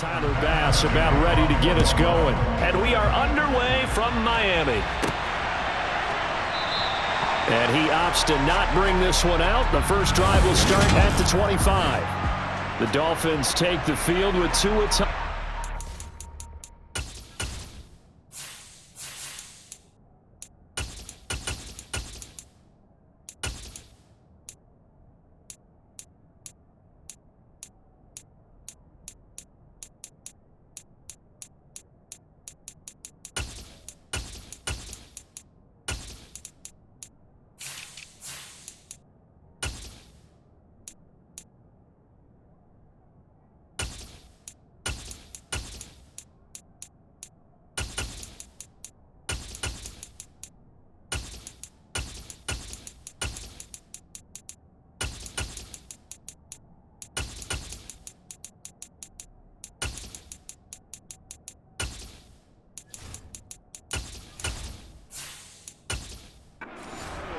Tyler Bass about ready to get us going. And we are underway from Miami. And he opts to not bring this one out. The first drive will start at the 25. The Dolphins take the field with Tua.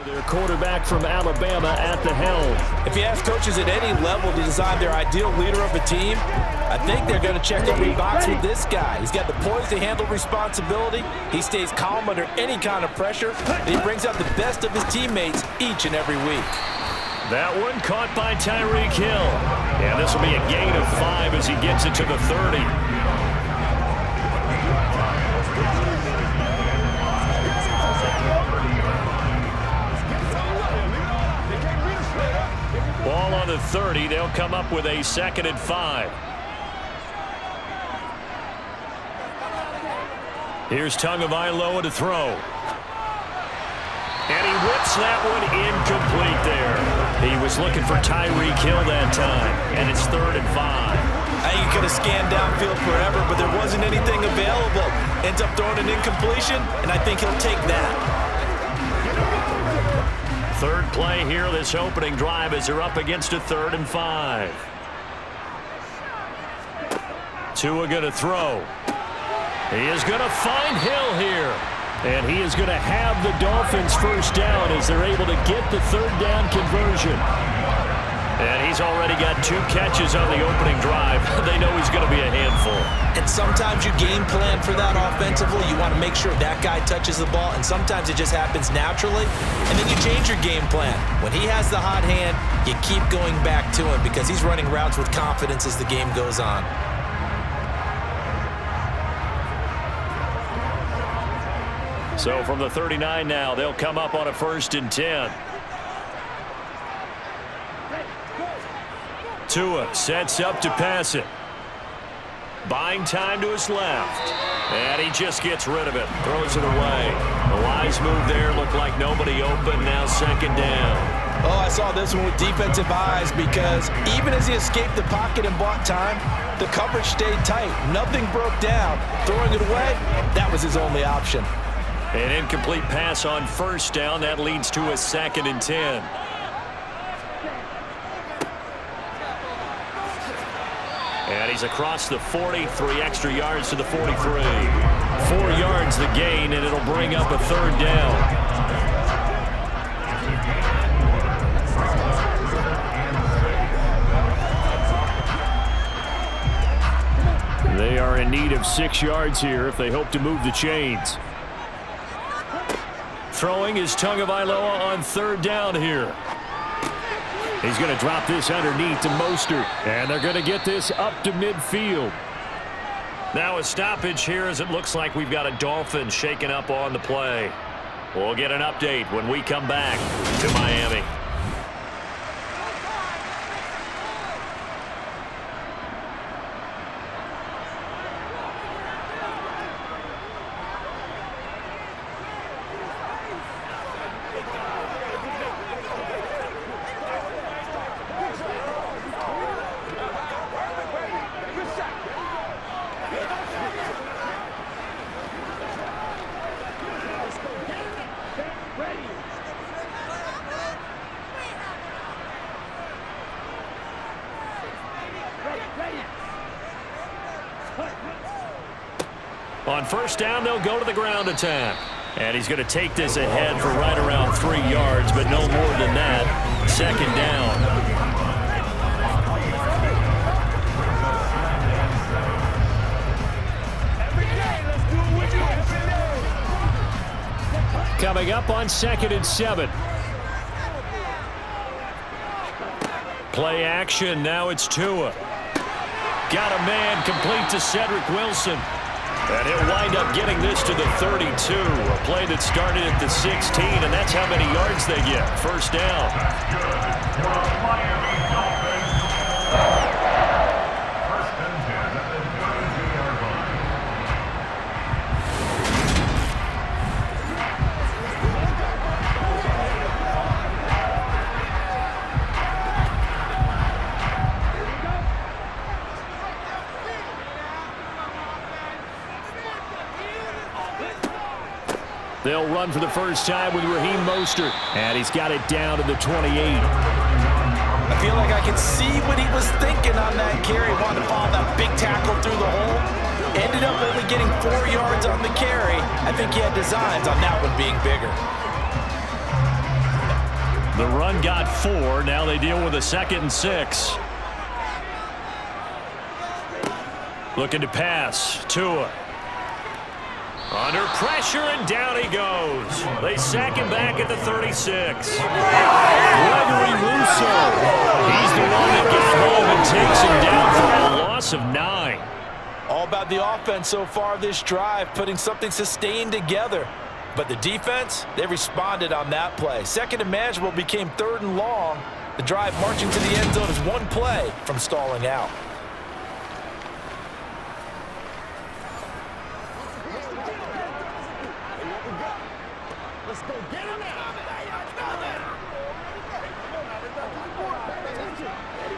Their quarterback from Alabama at the helm. If you ask coaches at any level to design their ideal leader of a team, I think they're going to check every box with this guy. He's got the poise to handle responsibility. He stays calm under any kind of pressure. And he brings out the best of his teammates each and every week. That one caught by Tyreek Hill. And this will be a gain of 5 as he gets it to the 30. Ball on the 30. They'll come up with a 2nd and 5. Here's Tagovailoa to throw. And he whips that one incomplete there. He was looking for Tyreek Hill that time. And it's 3rd and 5. I think he could have scanned downfield forever, but there wasn't anything available. Ends up throwing an incompletion, and I think he'll take that. Third play here, this opening drive, as they're up against a 3rd and 5. Tua going to throw. He is going to find Hill here. And he is going to have the Dolphins first down as they're able to get the 3rd down conversion. And he's already got 2 catches on the opening drive. They know he's going to be a handful. And sometimes you game plan for that offensively. You want to make sure that guy touches the ball, and sometimes it just happens naturally. And then you change your game plan. When he has the hot hand, you keep going back to him because he's running routes with confidence as the game goes on. So from the 39 now, they'll come up on a 1st and 10. Tua sets up to pass it. Buying time to his left. And he just gets rid of it. Throws it away. The wise move there. Looked like nobody open. Now 2nd down. Oh, I saw this one with defensive eyes because even as he escaped the pocket and bought time, the coverage stayed tight. Nothing broke down. Throwing it away, that was his only option. An incomplete pass on 1st down. That leads to a 2nd and 10. And he's across the 40, 3 extra yards to the 43. 4 yards the gain, and it'll bring up a 3rd down. They are in need of 6 yards here if they hope to move the chains. Throwing is Tagovailoa on 3rd down here. He's going to drop this underneath to Mostert, and they're going to get this up to midfield. Now a stoppage here as it looks like we've got a Dolphin shaking up on the play. We'll get an update when we come back to Miami. On 1st down, they'll go to the ground attack. And he's going to take this ahead for right around 3 yards, but no more than that. 2nd down. coming up on 2nd and 7. Play action. Now it's Tua. Got a man complete to Cedric Wilson. And he'll wind up getting this to the 32. A play that started at the 16, and that's how many yards they get. First down. They'll run for the first time with Raheem Mostert. And he's got it down to the 28. I feel like I can see what he was thinking on that carry. Wanted to follow that big tackle through the hole. Ended up only getting 4 yards on the carry. I think he had designs on that one being bigger. The run got 4. Now they deal with a 2nd and 6. Looking to pass. Tua. Under pressure, and down he goes. They sack him back at the 36. Gregory Rousseau. He's the one that gets home and takes him down for a loss of 9. All about the offense so far this drive, putting something sustained together. But the defense, they responded on that play. 2nd and manageable became 3rd and long. The drive marching to the end zone is one play from stalling out.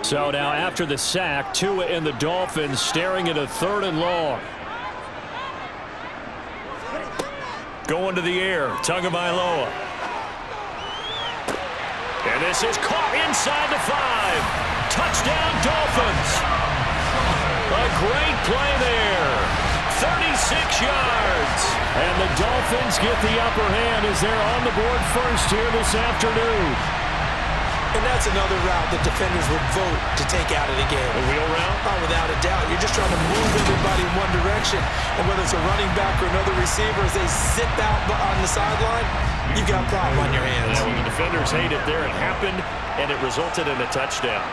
So now after the sack, Tua and the Dolphins staring at a 3rd and long. Going to the air, Tagovailoa. And this is caught inside the 5. Touchdown, Dolphins. A great play there. 36 yards. And the Dolphins get the upper hand as they're on the board first here this afternoon. And that's another route that defenders would vote to take out of the game. A wheel route? Oh, without a doubt. You're just trying to move everybody in one direction. And whether it's a running back or another receiver, as they zip out on the sideline, you've got a problem on your hands. Yeah, well, the defenders hate it there. It happened, and it resulted in a touchdown.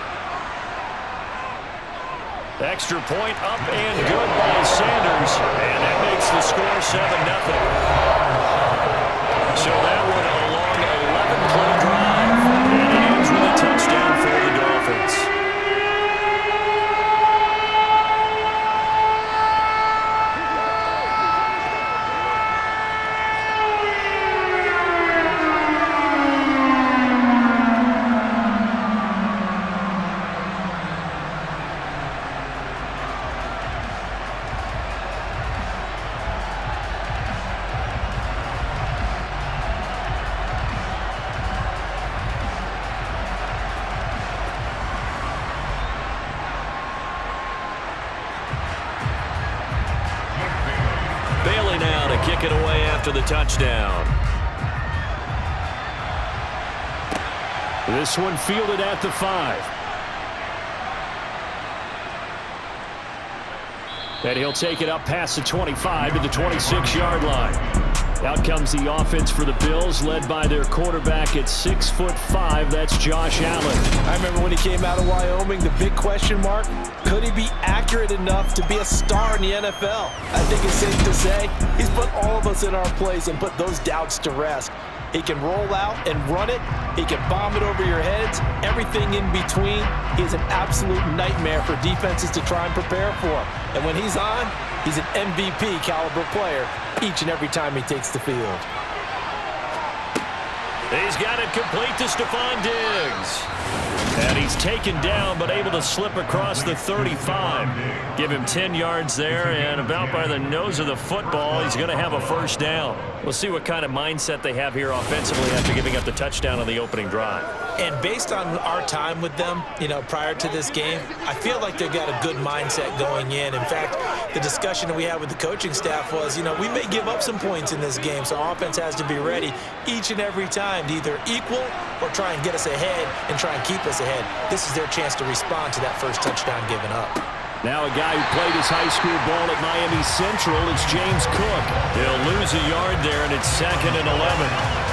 Extra point up and good by Sanders. And that makes the score 7-0. So that one a long 11-play drive. And it ends with a touchdown for the Dolphins. Bailey now to kick it away after the touchdown. This one fielded at the 5. And he'll take it up past the 25 to the 26-yard line. Out comes the offense for the Bills, led by their quarterback at 6'5". That's Josh Allen. I remember when he came out of Wyoming, the big question mark, could he be accurate enough to be a star in the NFL? I think it's safe to say he's put all of us in our place and put those doubts to rest. He can roll out and run it. He can bomb it over your heads. Everything in between. He's an absolute nightmare for defenses to try and prepare for. And when he's on, he's an MVP caliber player each and every time he takes the field. He's got it complete to Stephon Diggs. And he's taken down, but able to slip across the 35. Give him 10 yards there, and about by the nose of the football, he's going to have a first down. We'll see what kind of mindset they have here offensively after giving up the touchdown on the opening drive. And based on our time with them, prior to this game, I feel like they've got a good mindset going in. In fact, the discussion that we had with the coaching staff was, we may give up some points in this game, so our offense has to be ready each and every time to either equal or try and get us ahead and try and keep us ahead. This is their chance to respond to that first touchdown given up. Now a guy who played his high school ball at Miami Central, it's James Cook. He'll lose a yard there, and it's 2nd and 11.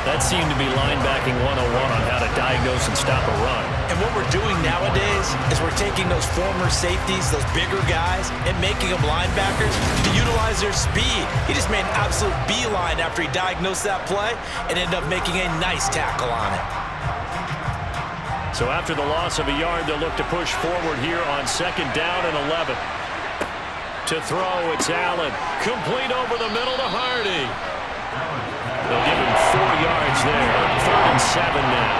That seemed to be linebacking 101 on how to diagnose and stop a run. And what we're doing nowadays is we're taking those former safeties, those bigger guys, and making them linebackers to utilize their speed. He just made an absolute beeline after he diagnosed that play and ended up making a nice tackle on it. So after the loss of a yard, they'll look to push forward here on 2nd down and 11. To throw, it's Allen. Complete over the middle to Hardy. They'll give him 4 yards there. 3rd and 7 now.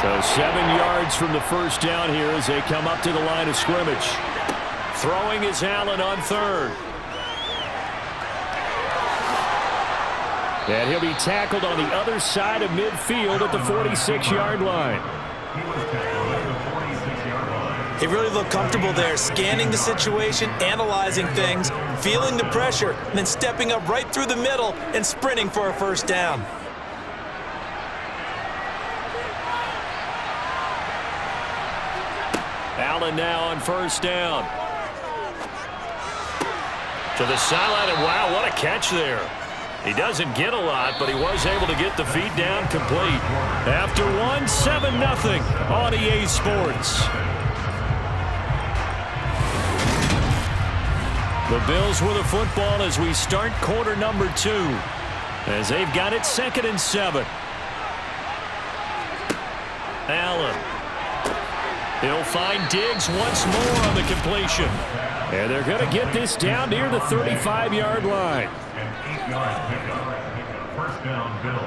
So 7 yards from the first down here as they come up to the line of scrimmage. Throwing is Allen on 3rd. And he'll be tackled on the other side of midfield at the 46-yard line. He really looked comfortable there, scanning the situation, analyzing things, feeling the pressure, and then stepping up right through the middle and sprinting for a first down. Allen now on 1st down. To the sideline, and wow, what a catch there. He doesn't get a lot, but he was able to get the feet down complete. After 1, 7-0 on EA Sports. The Bills with the football as we start quarter number 2. As they've got it 2nd and 7. Allen. He'll find Diggs once more on the completion. And they're going to get this down near the 35-yard line. An 8-yard pickup. First down, Bills.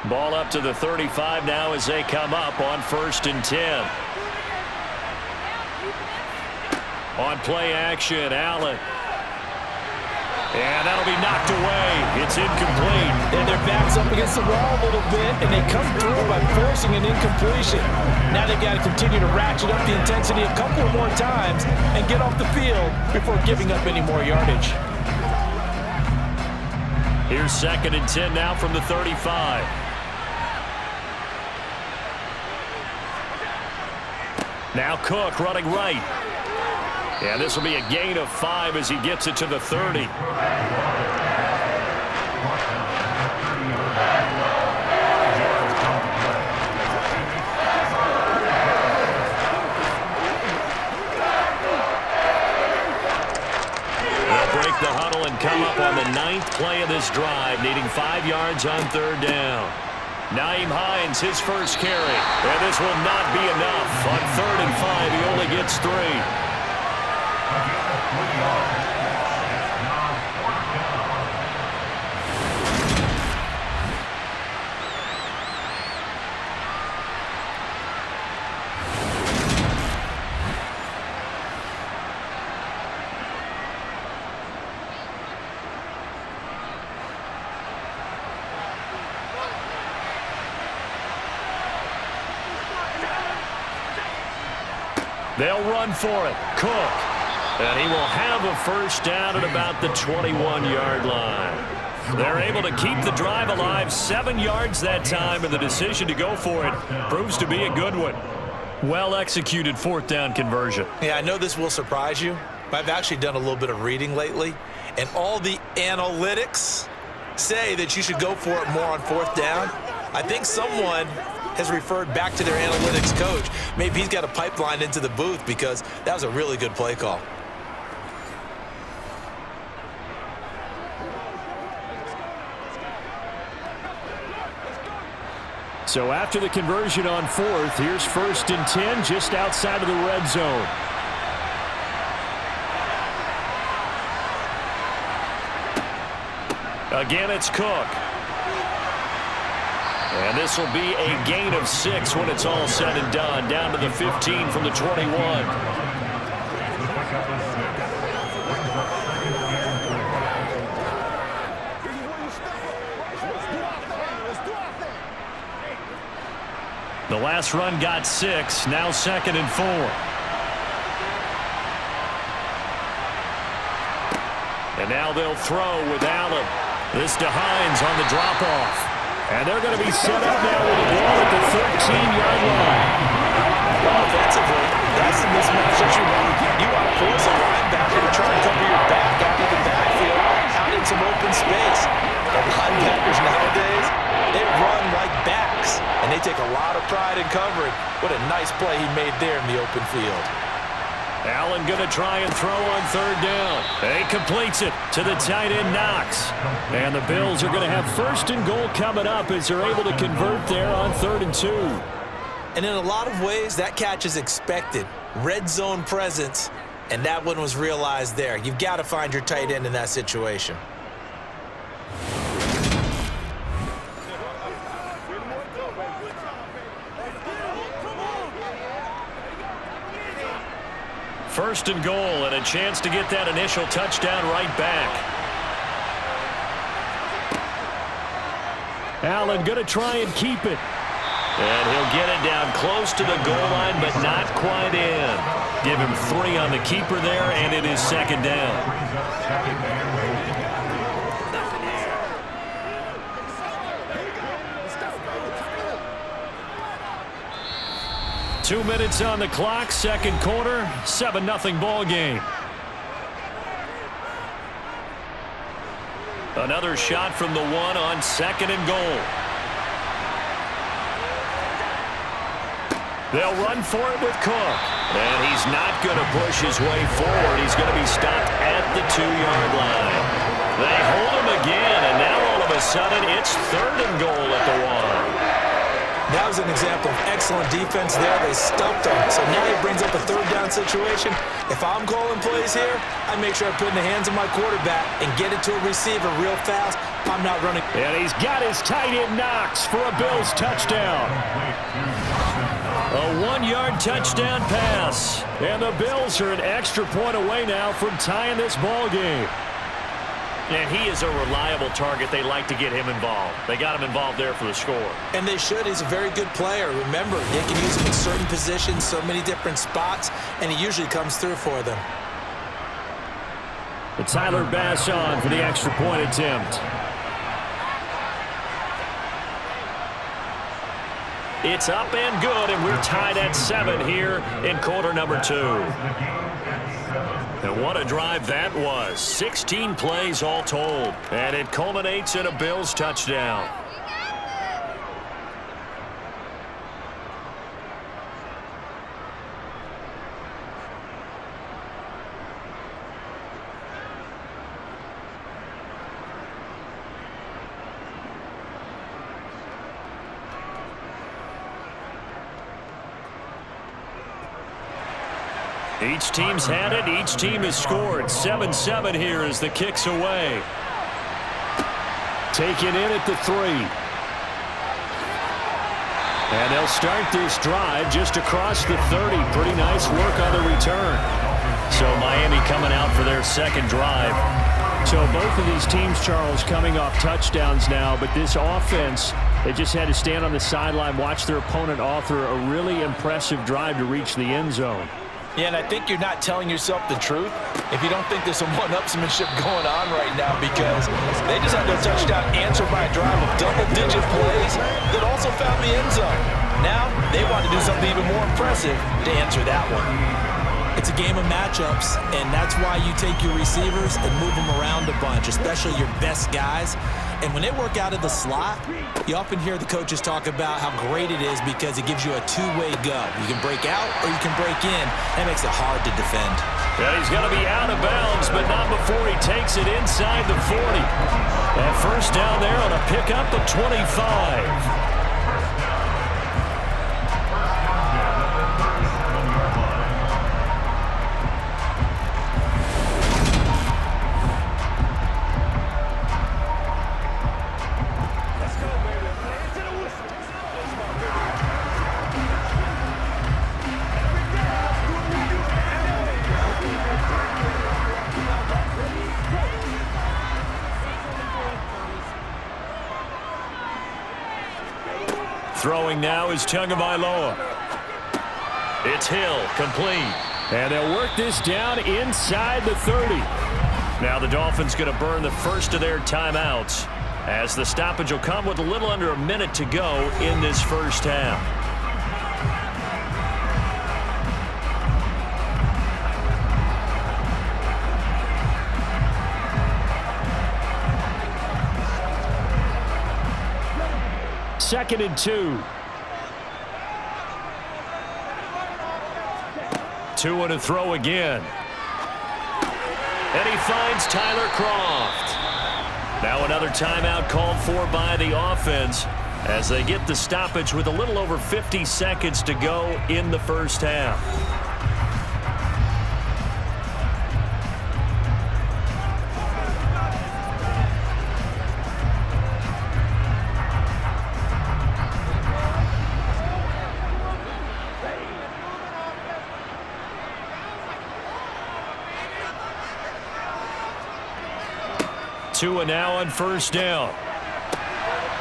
Ball up to the 35 now as they come up on 1st and 10. On play action, Allen. And that'll be knocked away. It's incomplete. And their back's up against the wall a little bit, and they come through by forcing an incompletion. Now they've got to continue to ratchet up the intensity a couple more times and get off the field before giving up any more yardage. Here's 2nd and 10 now from the 35. Now Cook running right. And this will be a gain of 5 as he gets it to the 30. They'll break the huddle and come up on the 9th play of this drive, needing 5 yards on 3rd down. Nyheim Hines, his first carry. And this will not be enough. On 3rd and 5, he only gets 3. They'll run for it. Cook. And he will have a first down at about the 21-yard line. They're able to keep the drive alive, 7 yards that time, and the decision to go for it proves to be a good one. Well-executed 4th down conversion. Yeah, I know this will surprise you, but I've actually done a little bit of reading lately, and all the analytics say that you should go for it more on 4th down. I think someone has referred back to their analytics coach. Maybe he's got a pipeline into the booth because that was a really good play call. So after the conversion on 4th, here's 1st and 10 just outside of the red zone. Again, it's Cook. And this will be a gain of 6 when it's all said and done, down to the 15 from the 21. The last run got 6. Now 2nd and 4. And now they'll throw with Allen. This to Hines on the drop-off. And they're going to be set up now with the ball at the 13-yard line. Offensively, that's the mismatch that you want. You want to force a linebacker to try and cover your back out of the backfield, out in some open space. The linebackers nowadays, they run like backs, and they take a lot of pride in covering. What a nice play he made there in the open field. Allen going to try and throw on 3rd down. He completes it to the tight end, Knox. And the Bills are going to have 1st and goal coming up as they're able to convert there on 3rd and 2. And in a lot of ways, that catch is expected. Red zone presence, and that one was realized there. You've got to find your tight end in that situation. First and goal, and a chance to get that initial touchdown right back. Allen going to try and keep it. And he'll get it down close to the goal line, but not quite in. Give him 3 on the keeper there, and it is 2nd down. 2 minutes on the clock, 2nd quarter, 7-0 ball game. Another shot from the 1 on 2nd and goal. They'll run for it with Cook. And he's not going to push his way forward. He's going to be stopped at the 2-yard line. They hold him again, and now all of a sudden it's 3rd and goal at the 1. That was an example of excellent defense there. They stumped him. So now he brings up a 3rd down situation. If I'm calling plays here, I make sure I put it in the hands of my quarterback and get it to a receiver real fast. I'm not running. And he's got his tight end Knox for a Bills touchdown. A 1-yard touchdown pass. And the Bills are an extra point away now from tying this ball game. And he is a reliable target. They like to get him involved. They got him involved there for the score. And they should. He's a very good player. Remember, they can use him in certain positions, so many different spots, and he usually comes through for them. But Tyler Bass on for the extra point attempt. It's up and good, and we're tied at 7 here in quarter number 2. And what a drive that was. 16 plays all told. And it culminates in a Bills touchdown. Each team's had it. Each team has scored. 7-7 here as the kick's away. Taken in at the 3. And they'll start this drive just across the 30. Pretty nice work on the return. So Miami coming out for their 2nd drive. So both of these teams, Charles, coming off touchdowns now. But this offense, they just had to stand on the sideline, watch their opponent author a really impressive drive to reach the end zone. Yeah, and I think you're not telling yourself the truth if you don't think there's some one-upsmanship going on right now, because they just had their touchdown answered by a drive of double-digit plays that also found the end zone. Now they want to do something even more impressive to answer that one. It's a game of matchups, and that's why you take your receivers and move them around a bunch, especially your best guys. And when they work out of the slot, you often hear the coaches talk about how great it is because it gives you a two-way go. You can break out or you can break in. That makes it hard to defend. Yeah, he's going to be out of bounds, but not before he takes it inside the 40. A first down there on a pickup of 25. Throwing now is Tagovailoa. It's Hill, complete. And they'll work this down inside the 30. Now the Dolphins going to burn the first of their timeouts, as the stoppage will come with a little under a minute to go in this first half. Second and 2. 2 to throw again. And he finds Tyler Kroft. Now another timeout called for by the offense as they get the stoppage with a little over 50 seconds to go in the first half. Tua now on first down.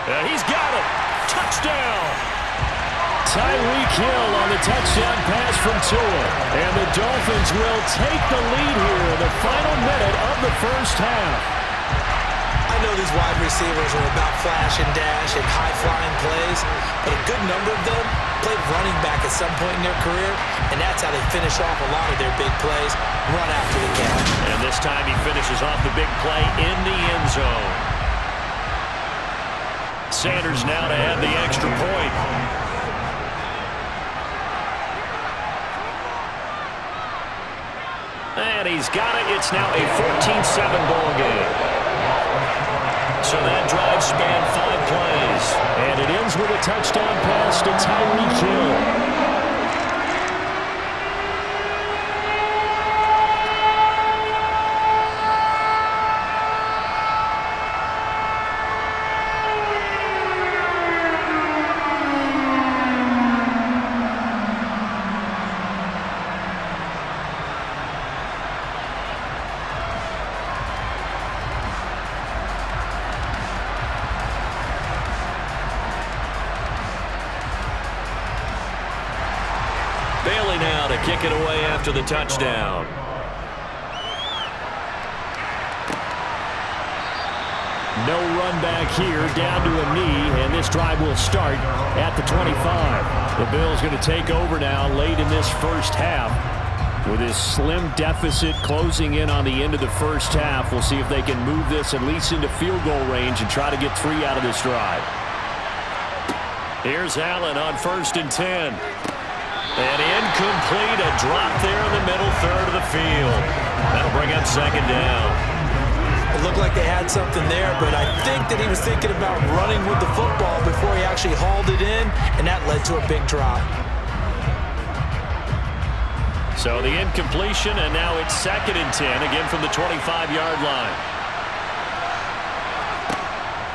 And he's got it. Touchdown. Tyreek Hill on the touchdown pass from Tua. And the Dolphins will take the lead here in the final minute of the first half. I know these wide receivers are about flash and dash and high-flying plays, but a good number of them played running back at some point in their career, and that's how they finish off a lot of their big plays, run after the catch. And this time he finishes off the big play in the end zone. Sanders now to have the extra point. And he's got it. It's now a 14-7 ball game. So that drive spanned 5 plays. And it ends with a touchdown pass to Tyreek Hill. Bailey now to kick it away after the touchdown. No run back here, down to a knee, and this drive will start at the 25. The Bills going to take over now late in this first half. With this slim deficit closing in on the end of the first half, we'll see if they can move this at least into field goal range and try to get 3 out of this drive. Here's Allen on first and 10. And incomplete, a drop there in the middle third of the field. That'll bring up second down. It looked like they had something there, but I think that he was thinking about running with the football before he actually hauled it in, and that led to a big drop. So the incompletion, and now it's second and 10, again from the 25-yard line.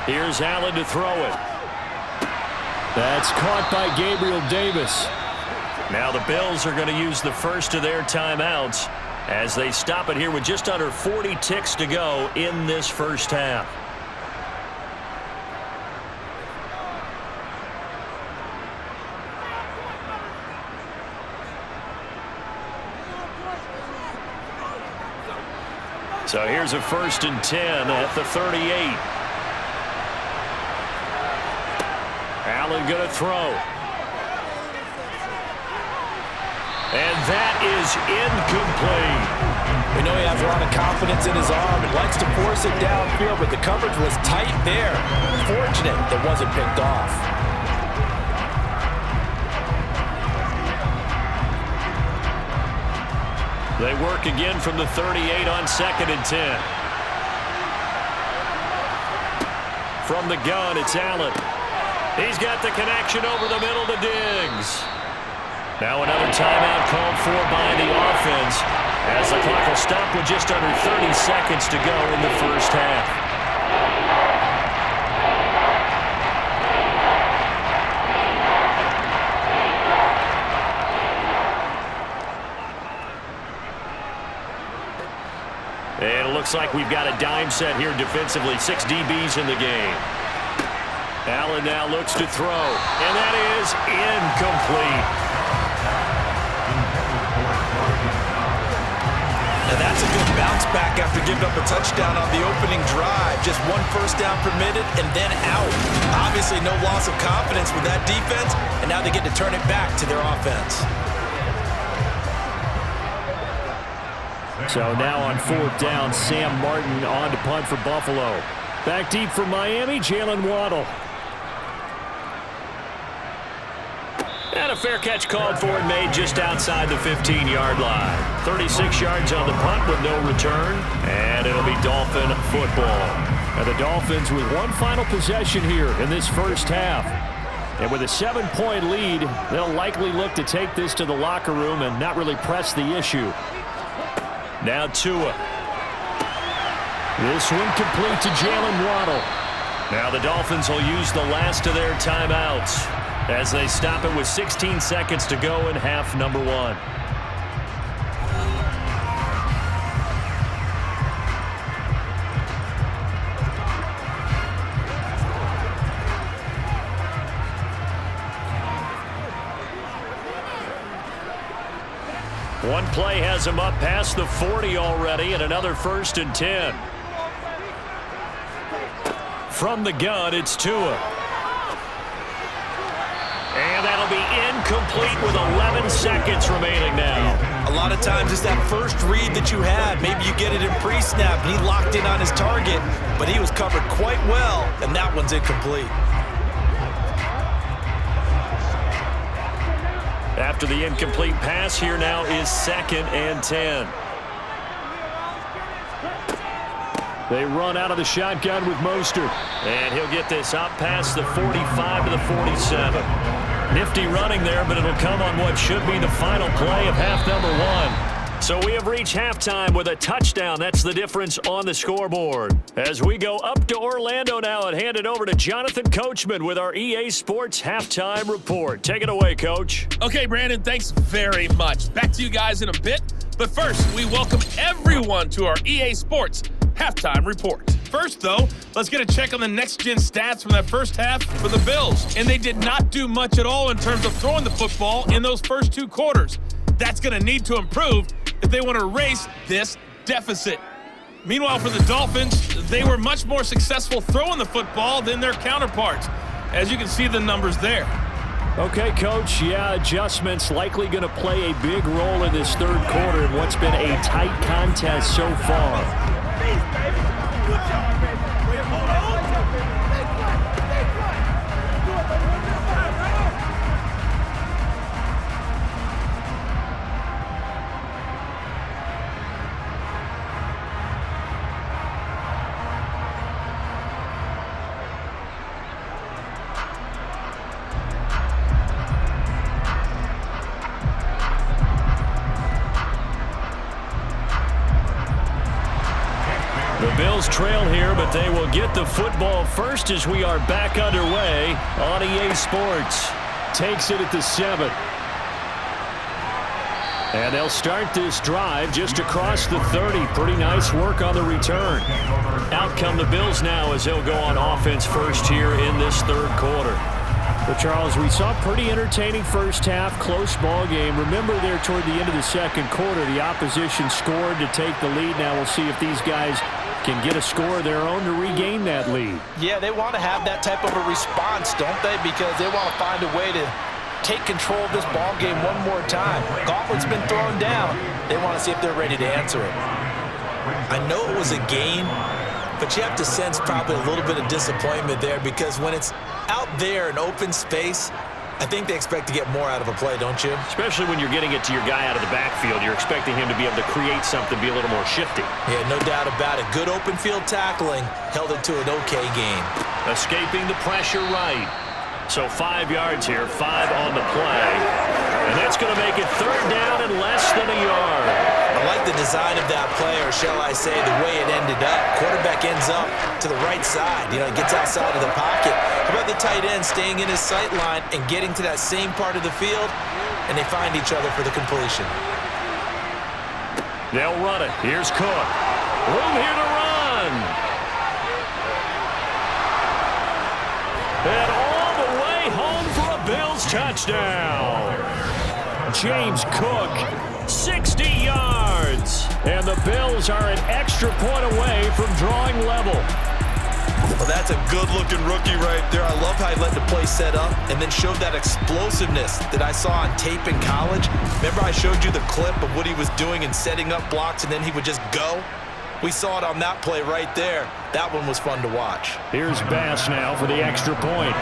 Here's Allen to throw it. That's caught by Gabriel Davis. Now the Bills are going to use the first of their timeouts as they stop it here with just under 40 ticks to go in this first half. So here's a first and 10 at the 38. Allen going to throw. And that is incomplete. We know he has a lot of confidence in his arm and likes to force it downfield, but the coverage was tight there. Fortunate that wasn't picked off. They work again from the 38 on second and 10. From the gun, it's Allen. He's got the connection over the middle to Diggs. Now another timeout called for by the offense as the clock will stop with just under 30 seconds to go in the first half. And it looks like we've got a dime set here defensively. 6 DBs in the game. Allen now looks to throw, and that is incomplete. And that's a good bounce back after giving up a touchdown on the opening drive. Just one first down permitted and then out. Obviously no loss of confidence with that defense, and now they get to turn it back to their offense. So now on 4th down, Sam Martin on to punt for Buffalo. Back deep for Miami, Jalen Waddle. And a fair catch called for and made just outside the 15-yard line. 36 yards on the punt with no return, and it'll be Dolphin football. And the Dolphins with one final possession here in this first half. And with a 7-point lead, they'll likely look to take this to the locker room and not really press the issue. Now Tua. This one complete to Jalen Waddle. Now the Dolphins will use the last of their timeouts as they stop it with 16 seconds to go in half number 1. One play has him up past the 40 already, and another 1st and 10. From the gun, it's Tua. And that'll be incomplete with 11 seconds remaining now. A lot of times it's that first read that you had. Maybe you get it in pre-snap, and he locked in on his target, but he was covered quite well, and that one's incomplete. After the incomplete pass, here now is 2nd and 10. They run out of the shotgun with Mostert. And he'll get this up past the 45 to the 47. Nifty running there, but it'll come on what should be the final play of half number 1. So we have reached halftime with a touchdown. That's the difference on the scoreboard. As we go up to Orlando now and hand it over to Jonathan Coachman with our EA Sports Halftime Report. Take it away, Coach. Okay, Brandon, thanks very much. Back to you guys in a bit. But first, we welcome everyone to our EA Sports Halftime Report. First, though, let's get a check on the next-gen stats from that first half for the Bills. And they did not do much at all in terms of throwing the football in those first 2 quarters. That's going to need to improve if they want to erase this deficit. Meanwhile, for the Dolphins, they were much more successful throwing the football than their counterparts, as you can see the numbers there. Okay, Coach, yeah, adjustments likely going to play a big role in this 3rd quarter in what's been a tight contest so far. The Bills trail here, but they will get the football first as we are back underway on EA Sports. Takes it at the 7. And they'll start this drive just across the 30. Pretty nice work on the return. Out come the Bills now as they'll go on offense first here in this 3rd quarter. But, Charles, we saw a pretty entertaining first half, close ball game. Remember there toward the end of the 2nd quarter, the opposition scored to take the lead. Now we'll see if these guys can get a score of their own to regain that lead. Yeah, they want to have that type of a response, don't they? Because they want to find a way to take control of this ball game one more time. Gauntlet's been thrown down. They want to see if they're ready to answer it. I know it was a gain, but you have to sense probably a little bit of disappointment there because when it's out there in open space, I think they expect to get more out of a play, don't you? Especially when you're getting it to your guy out of the backfield. You're expecting him to be able to create something, be a little more shifty. Yeah, no doubt about it. Good open field tackling held it to an okay game. Escaping the pressure right. So 5 yards here, 5 on the play. And that's going to make it 3rd down and less than a yard. I like the design of that play, or shall I say the way it ended up. Quarterback ends up to the right side. You know, he gets outside of the pocket. How about the tight end staying in his sight line and getting to that same part of the field, and they find each other for the completion. They'll run it. Here's Cook. Room here to run. And touchdown. James Cook, 60 yards. And the Bills are an extra point away from drawing level. Well, that's a good-looking rookie right there. I love how he let the play set up and then showed that explosiveness that I saw on tape in college. Remember I showed you the clip of what he was doing and setting up blocks, and then he would just go? We saw it on that play right there. That one was fun to watch. Here's Bass now for the extra point.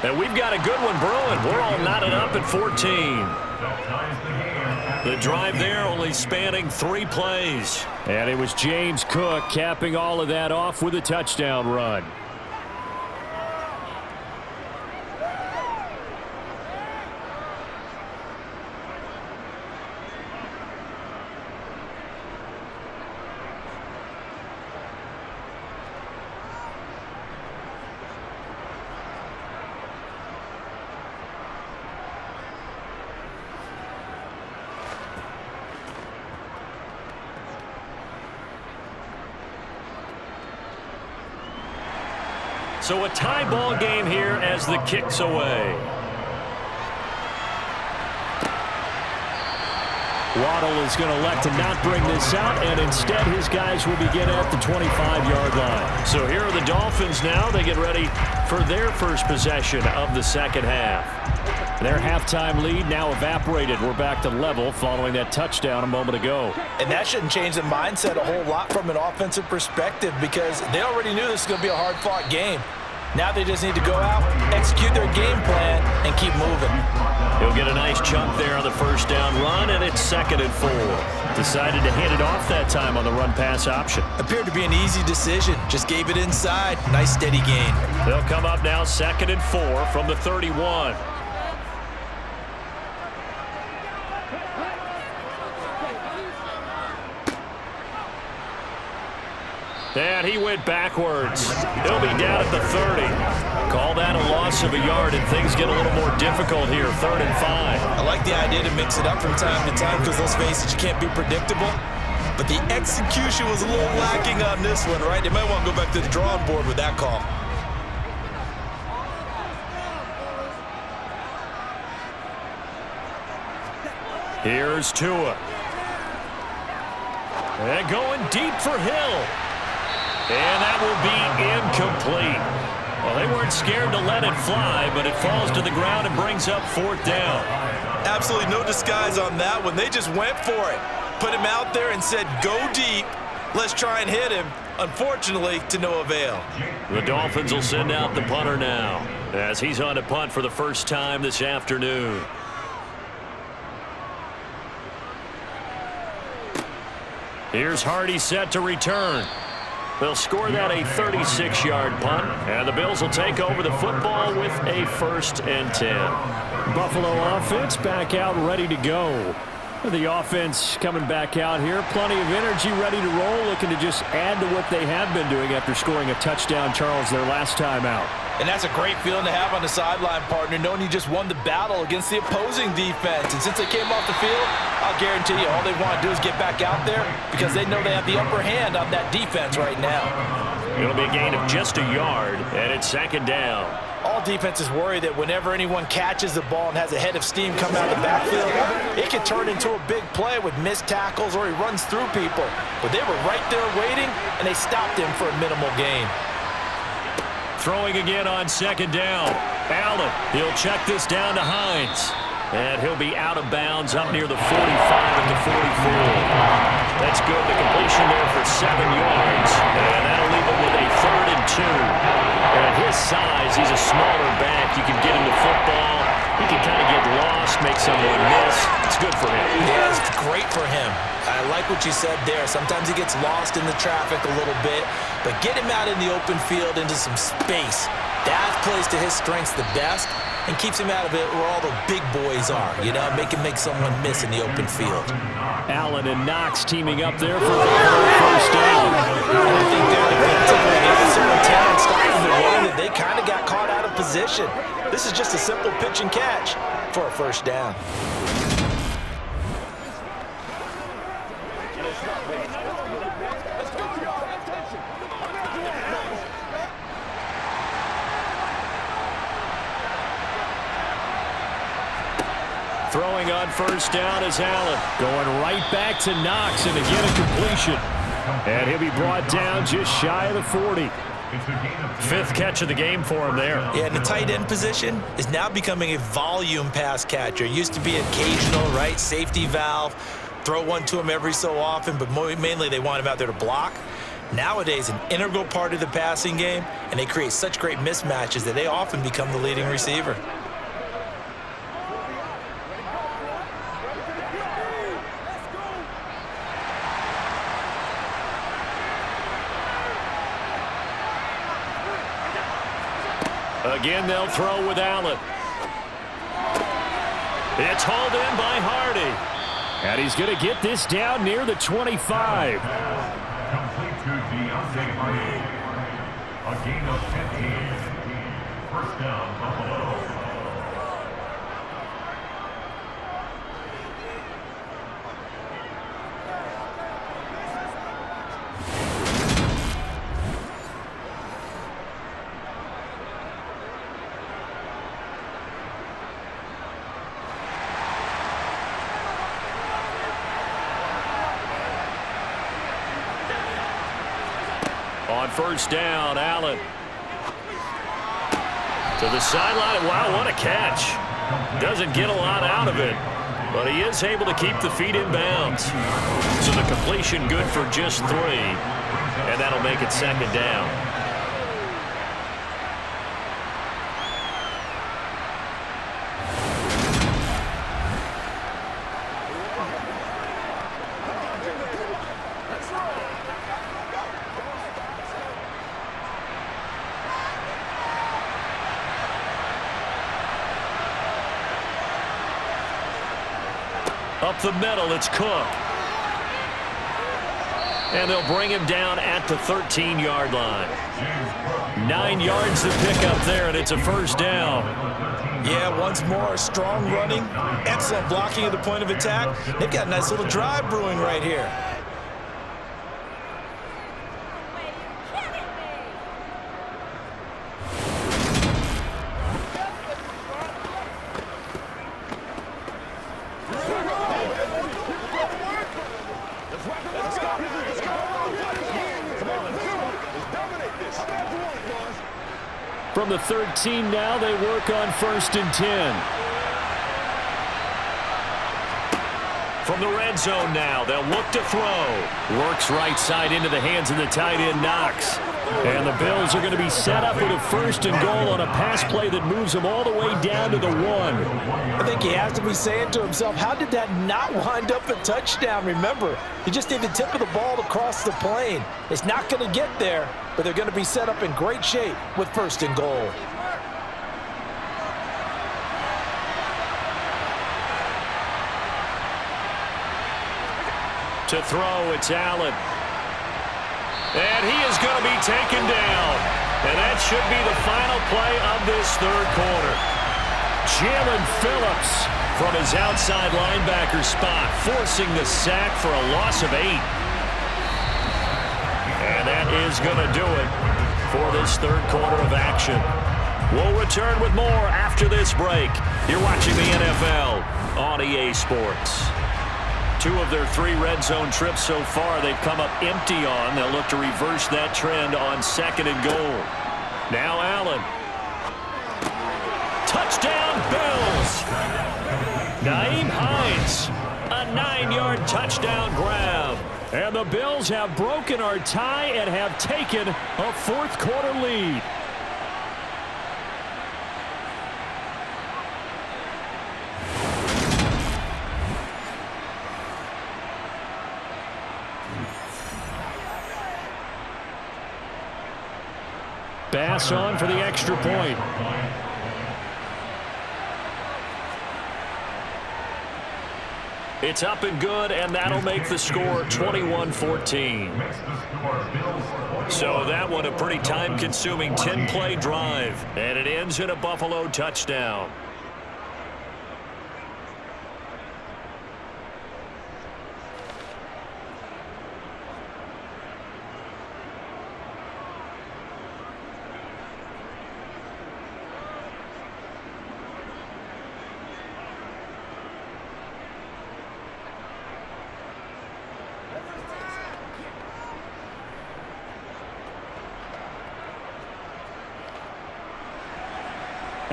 And we've got a good one brewing. We're all knotted up at 14. The drive there only spanning 3 plays. And it was James Cook capping all of that off with a touchdown run. So a tie ball game here as the kick's away. Waddle is going to elect to not bring this out, and instead his guys will begin at the 25-yard line. So here are the Dolphins now. They get ready for their first possession of the second half. Their halftime lead now evaporated. We're back to level following that touchdown a moment ago. And that shouldn't change the mindset a whole lot from an offensive perspective because they already knew this was going to be a hard-fought game. Now they just need to go out, execute their game plan, and keep moving. He'll get a nice chunk there on the first down run, and it's 2nd and 4. Decided to hand it off that time on the run-pass option. Appeared to be an easy decision. Just gave it inside. Nice steady gain. They'll come up now 2nd and 4 from the 31. And he went backwards. He'll be down at the 30. Call that a loss of a yard, and things get a little more difficult here. 3rd and 5. I like the idea to mix it up from time to time because, let's face it, you can't be predictable. But the execution was a little lacking on this one, right? They might want to go back to the drawing board with that call. Here's Tua. And going deep for Hill. And that will be incomplete. Well, they weren't scared to let it fly, but it falls to the ground and brings up 4th down. Absolutely no disguise on that one. They just went for it. Put him out there and said, go deep. Let's try and hit him. Unfortunately, to no avail. The Dolphins will send out the punter now as he's on to punt for the first time this afternoon. Here's Hardy set to return. They'll score that a 36-yard punt, and the Bills will take over the football with a 1st and 10. Buffalo offense back out ready to go. The offense coming back out here. Plenty of energy, ready to roll, looking to just add to what they have been doing after scoring a touchdown, Charles, their last time out. And that's a great feeling to have on the sideline, partner, knowing you just won the battle against the opposing defense. And since they came off the field, I'll guarantee you all they want to do is get back out there because they know they have the upper hand on that defense right now. It'll be a gain of just a yard, and it's 2nd down. All defenses worry that whenever anyone catches the ball and has a head of steam coming out of the backfield, it can turn into a big play with missed tackles or he runs through people. But they were right there waiting, and they stopped him for a minimal gain. Throwing again on 2nd down. Allen, he'll check this down to Hines. And he'll be out of bounds up near the 45 at the 44. That's good. The completion there for 7 yards. And that'll leave him with a 3rd and 2. And at his size, he's a smaller back. You can get him the football. He can kind of get lost, make someone miss. It's good for him. Yeah, it's great for him. I like what you said there. Sometimes he gets lost in the traffic a little bit, but get him out in the open field into some space. That plays to his strengths the best and keeps him out of it where all the big boys are, you know, make someone miss in the open field. Allen and Knox teaming up there for the 1st down. I think they're defensively necessary talent stopping the run, and they kind of got caught out of position. This is just a simple pitch and catch for a 1st down. Throwing on first down is Allen. Going right back to Knox, and again a completion. And he'll be brought down just shy of the 40. Fifth catch of the game for him there. Yeah, and the tight end position is now becoming a volume pass catcher. It used to be occasional, right? Safety valve. Throw one to him every so often, but mainly they want him out there to block. Nowadays, an integral part of the passing game, and they create such great mismatches that they often become the leading receiver. Again, they'll throw with Allen. It's hauled in by Hardy. And he's going to get this down near the 25. Complete to Deontay Hardy. A gain of 15. First down, Buffalo. On first down, Allen. To the sideline. Wow, what a catch. Doesn't get a lot out of it, but he is able to keep the feet in bounds. So the completion good for just 3, and that'll make it second down. Up the middle, it's Cook. And they'll bring him down at the 13-yard line. 9 yards to pick up there, and it's a first down. Yeah, once more, strong running, excellent blocking at the point of attack. They've got a nice little drive brewing right here. From the 13 now, they work on first and 10. From the red zone now, they'll look to throw. Works right side into the hands of the tight end, Knox. And the Bills are going to be set up with a first and goal on a pass play that moves them all the way down to the 1. I think he has to be saying to himself, how did that not wind up a touchdown? Remember, he just did the tip of the ball to cross the plane. It's not going to get there, but they're going to be set up in great shape with first and goal. To throw, it's Allen. And he is going to be taken down. And that should be the final play of this third quarter. Jalen Phillips from his outside linebacker spot, forcing the sack for a loss of 8. And that is going to do it for this third quarter of action. We'll return with more after this break. You're watching the NFL on EA Sports. 2 of their 3 red zone trips so far they've come up empty on. They'll look to reverse that trend on second and goal. Now Allen. Touchdown Bills. Nyheim Hines. A 9-yard touchdown grab. And the Bills have broken our tie and have taken a fourth quarter lead. Bass on for the extra point. It's up and good, and that'll make the score 21-14. So that one a pretty time-consuming 10-play drive, and it ends in a Buffalo touchdown.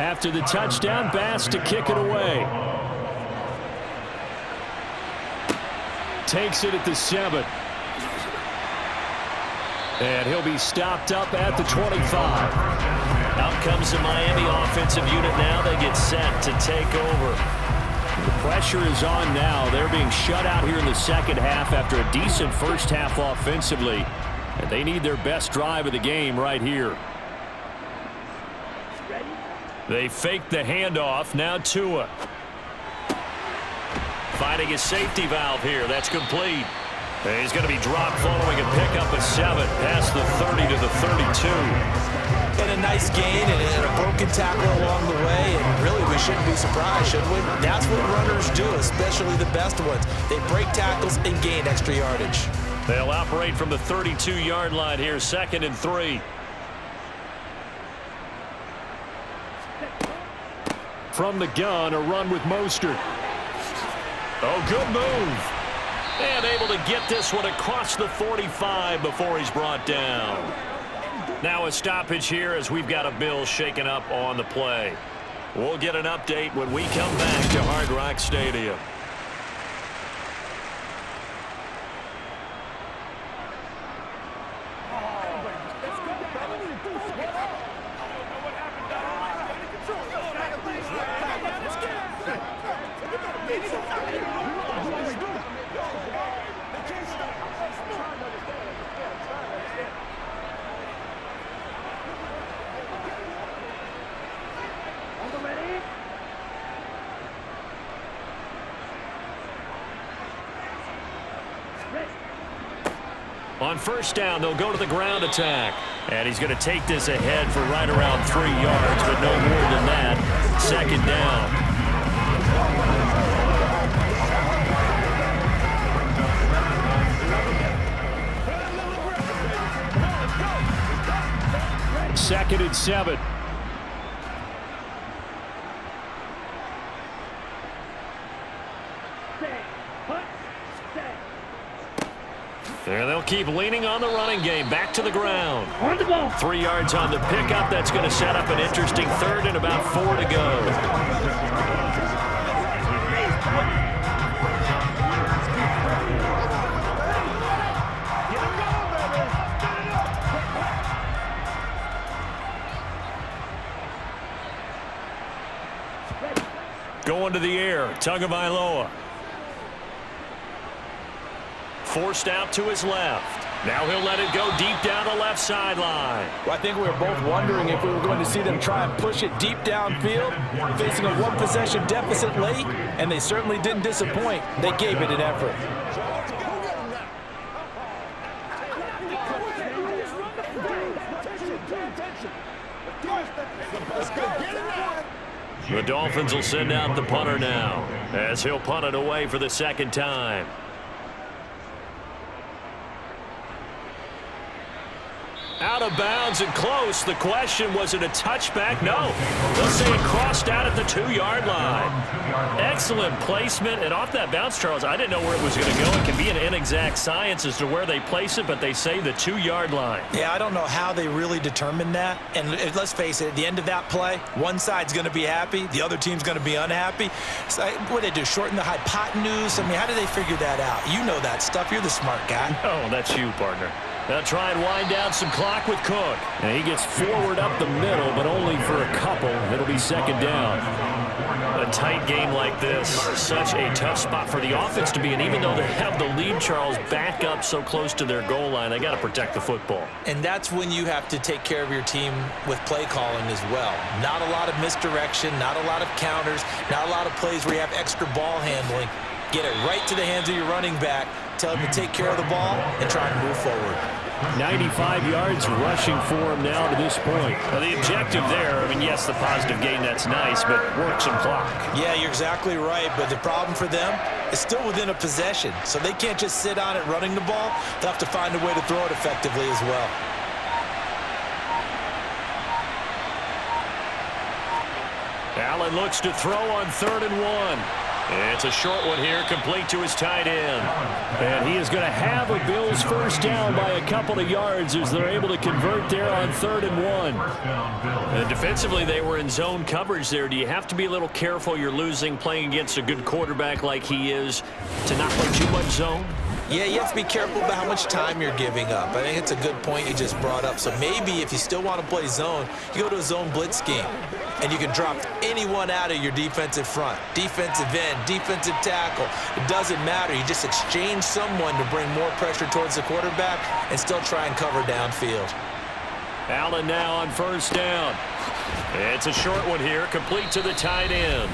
After the touchdown, Bass to kick it away. Takes it at the 7. And he'll be stopped up at the 25. Out comes the Miami offensive unit now. They get set to take over. The pressure is on now. They're being shut out here in the second half after a decent first half offensively. And they need their best drive of the game right here. They fake the handoff. Now Tua. Finding a safety valve here. That's complete. He's going to be dropped following a pickup of 7 past the 30 to the 32. And a nice gain and a broken tackle along the way. And really, we shouldn't be surprised, should we? That's what runners do, especially the best ones. They break tackles and gain extra yardage. They'll operate from the 32-yard line here, 2nd and 3. From the gun, a run with Mostert. Oh, good move. And able to get this one across the 45 before he's brought down. Now a stoppage here as we've got a Bill shaken up on the play. We'll get an update when we come back to Hard Rock Stadium. On first down, they'll go to the ground attack. And he's going to take this ahead for right around 3 yards, but no more than that. 2nd down. Second and 7. There they'll keep leaning on the running game. Back to the ground. 3 yards on the pickup. That's going to set up an interesting 3rd and about 4 to go. Going to the air. Tagovailoa. Forced out to his left. Now he'll let it go deep down the left sideline. Well, I think we were both wondering if we were going to see them try and push it deep downfield, facing a one-possession deficit late, and they certainly didn't disappoint. They gave it an effort. The Dolphins will send out the punter now, as he'll punt it away for the 2nd time. Out of bounds and close. The question, was it a touchback? No. They'll say it crossed out at the 2-yard line. Excellent placement. And off that bounce, Charles, I didn't know where it was going to go. It can be an inexact science as to where they place it, but they say the 2-yard line. Yeah, I don't know how they really determined that. And let's face it, at the end of that play, one side's going to be happy, the other team's going to be unhappy. So what did they do, shorten the hypotenuse? I mean, how did they figure that out? You know that stuff. You're the smart guy. Oh, that's you, partner. They'll try and wind down some clock with Cook. And he gets forward up the middle, but only for a couple. It'll be 2nd down. A tight game like this, such a tough spot for the offense to be in. Even though they have the lead, Charles, back up so close to their goal line, they got to protect the football. And that's when you have to take care of your team with play calling as well. Not a lot of misdirection, not a lot of counters, not a lot of plays where you have extra ball handling. Get it right to the hands of your running back. Tell him to take care of the ball and try and move forward. 95 yards rushing for him now to this point. Well, the objective there, I mean, yes, the positive gain, that's nice, but work some clock. Yeah, you're exactly right, but the problem for them is still within a possession, so they can't just sit on it running the ball. They'll have to find a way to throw it effectively as well. Allen looks to throw on 3rd and 1. It's a short one here, complete to his tight end. And he is going to have a Bills first down by a couple of yards as they're able to convert there on 3rd and 1. And defensively, they were in zone coverage there. Do you have to be a little careful you're losing playing against a good quarterback like he is to not play too much zone? Yeah, you have to be careful about how much time you're giving up. I think it's a good point you just brought up. So maybe if you still want to play zone, you go to a zone blitz scheme. And you can drop anyone out of your defensive front. Defensive end, defensive tackle. It doesn't matter. You just exchange someone to bring more pressure towards the quarterback and still try and cover downfield. Allen now on first down. It's a short one here, complete to the tight end.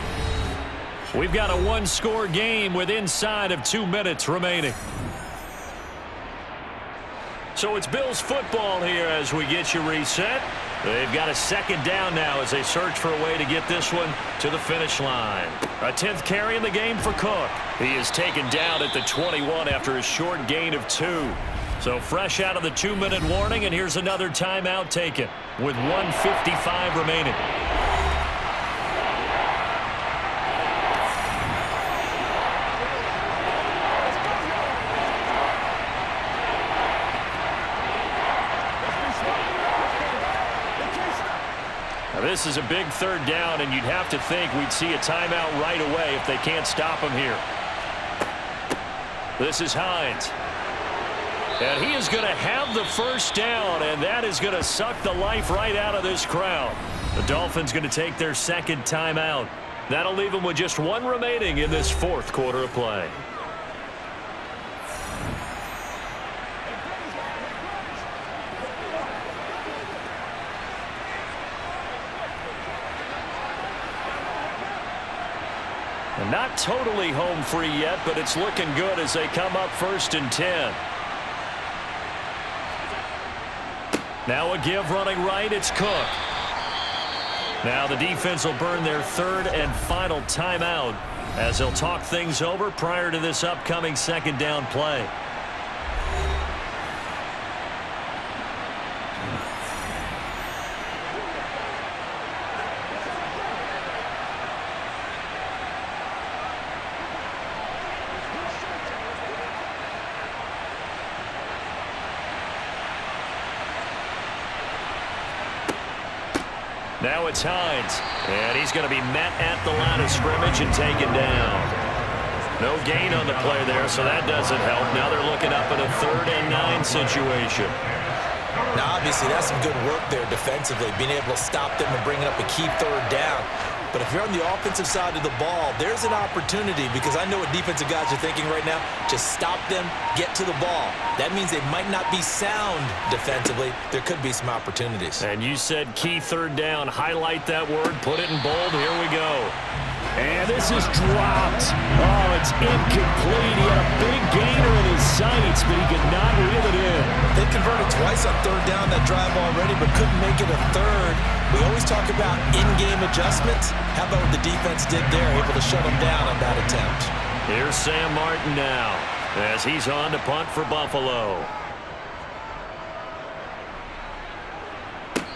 We've got a one-score game with inside of 2 minutes remaining. So it's Bills football here as we get you reset. They've got a second down now as they search for a way to get this one to the finish line. A 10th carry in the game for Cook. He is taken down at the 21 after a short gain of 2. So fresh out of the 2-minute warning, and here's another timeout taken with 1:55 remaining. This is a big 3rd down, and you'd have to think we'd see a timeout right away if they can't stop him here. This is Hines. And he is going to have the first down, and that is going to suck the life right out of this crowd. The Dolphins going to take their second timeout. That'll leave them with just 1 remaining in this 4th quarter of play. Not totally home free yet, but it's looking good as they come up 1st and 10. Now a give running right, it's Cook. Now the defense will burn their 3rd and final timeout as they'll talk things over prior to this upcoming 2nd down play. Now it's Hines, and he's going to be met at the line of scrimmage and taken down. No gain on the play there, so that doesn't help. Now they're looking up in a 3rd and 9 situation. Now, obviously, that's some good work there defensively, being able to stop them and bring up a key 3rd down. But if you're on the offensive side of the ball, there's an opportunity because I know what defensive guys are thinking right now. Just stop them, get to the ball. That means they might not be sound defensively. There could be some opportunities. And you said key 3rd down. Highlight that word. Put it in bold. Here we go. And this is dropped. Oh, it's incomplete. He had a big gainer in his sights, but he could not reel it in. They converted twice on 3rd down that drive already, but couldn't make it a 3rd. We always talk about in-game adjustments. How about what the defense did there, able to shut them down on that attempt? Here's Sam Martin now as he's on to punt for Buffalo.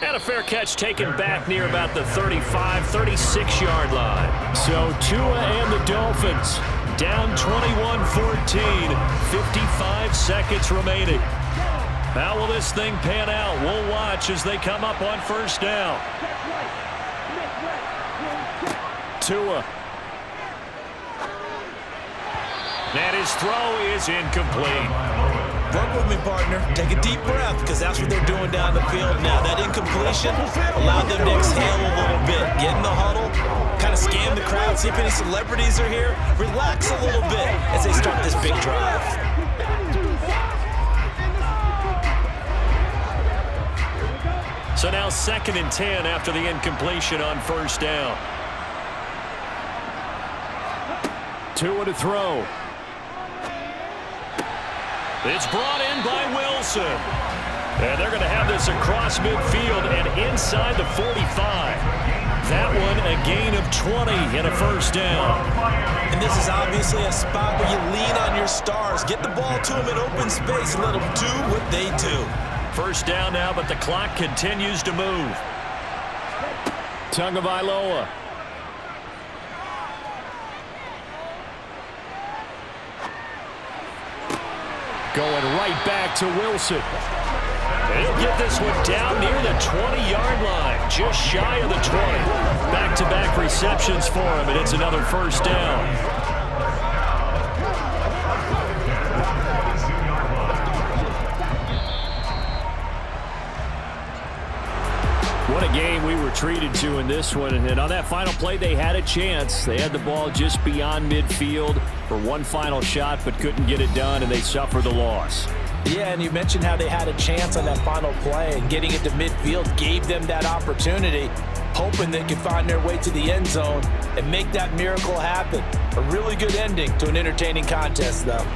And a fair catch taken back near about the 35, 36-yard line. So Tua and the Dolphins down 21-14, 55 seconds remaining. How will this thing pan out? We'll watch as they come up on 1st down. Tua. And his throw is incomplete. Work with me, partner. Take a deep breath, because that's what they're doing down the field now. That incompletion allowed them to exhale a little bit. Get in the huddle, kind of scan the crowd, see if any celebrities are here. Relax a little bit as they start this big drive. So now 2nd and 10 after the incompletion on 1st down. Tua to throw. It's brought in by Wilson. And they're going to have this across midfield and inside the 45. That one a gain of 20 and a 1st down. And this is obviously a spot where you lean on your stars. Get the ball to them in open space and let them do what they do. 1st down now, but the clock continues to move. Going right back to Wilson. And he'll get this one down near the 20-yard line, just shy of the 20. Back-to-back receptions for him, and it's another first down. What a game we were treated to in this one. And on that final play, they had a chance. They had the ball just beyond midfield for one final shot, but couldn't get it done, and they suffered the loss. Yeah, and you mentioned how they had a chance on that final play, and getting it to midfield gave them that opportunity, hoping they could find their way to the end zone and make that miracle happen. A really good ending to an entertaining contest, though.